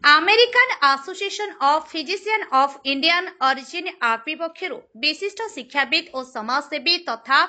American association of physician of Indian origin आपी पक्षर विशिष्ट शिक्षाविद और समाजसेवी तथा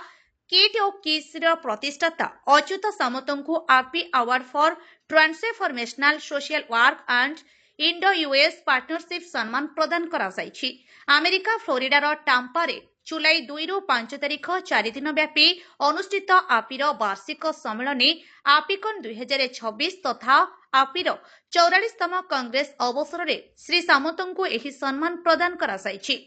किट और किस्र प्रतिष्ठाता अच्युत सामंत को आपी award for transformational social work and Indo US partnership सम्मान प्रदान करा जायछि। अमेरिका फ्लोरिडार टाम्पारे जुलाई 2 रु 5 तारिख 4 दिन व्यापी अनुष्ठित आपिर वार्षिक सम्मेलन आपिकन 2026 तथा आपिर 44तम कांग्रेस अवसर में श्री सामंत को यह सम्मान प्रदान करा जायछि।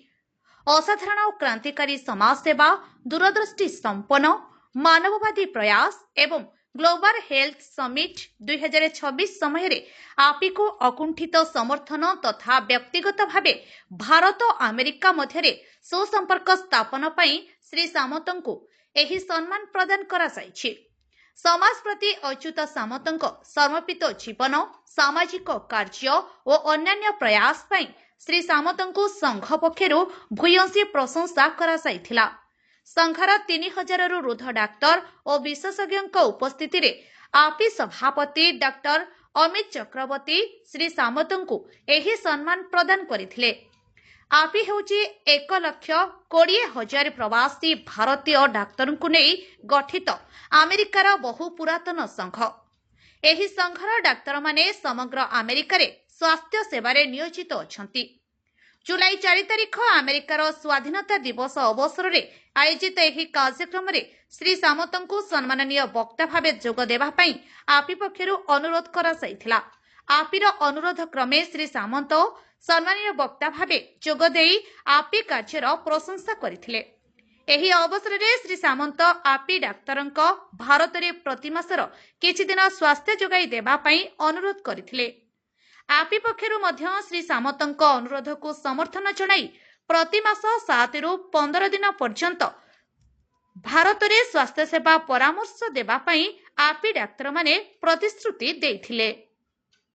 असाधारण और क्रांतिकारी समाज सेवा, दूरदृष्टि संपन्न मानववादी प्रयास एवं ग्लोबल हेल्थ समिट 2026 समय रे आपी को अकुंठित समर्थन तथा व्यक्तिगत भावे भारत और अमेरिका मध्य सुसंपर्क स्थापन पई श्री सामंत को यह सम्मान प्रदान करा जायछि। समाज प्रति अच्युत सामंत समर्पित जीवन, सामाजिक कार्य और अन्यान्य प्रयास पई श्री सामंत को संघ पक्षर भूयसी प्रशंसा करा जायथिला। संघर 3000 रु ऊर्ध्व डाक्टर और विशेषज्ञों उपस्थिति रे आपी सभापति डॉक्टर अमित चक्रवर्ती श्री सामंत को यह सम्मान प्रदान करथिले। आपी हेउची 1,20,000 प्रवासी भारतीय डाक्तर को नहीं गठित अमेरिकार बहु पुरातन संघ। एही संघर डाक्तर माने समग्र अमेरिका रे स्वास्थ्य सेवारे नियोजित अछंती। जुलाई 4 तारिख अमेरिकार स्वाधीनता दिवस अवसर में आयोजित यह कार्यक्रम में श्री सामंत को सम्माननीय वक्ता भाव जोग देवा पई आपी पक्षर अनुरोध करा जायथिला। आपिर अनुरोध क्रमे श्री सामंत सम्माननीय वक्ता भाव जोग देई आपी कार्यर प्रशंसा करथिले। एही अवसर में श्री सामंत आपी डाक्तरंक भारत में प्रति मासर किछि दिन स्वास्थ्य जोगाई देवा पई अनुरोध करथिले। आपी पक्षर मध्य श्री सामंत अनुरोध को समर्थन जणाई प्रति मास 7 रु 15 दिन पर्यंत भारत में स्वास्थ्य सेवा परामर्श देवा पई आपी डाक्तर माने प्रतिश्रुति देथिले।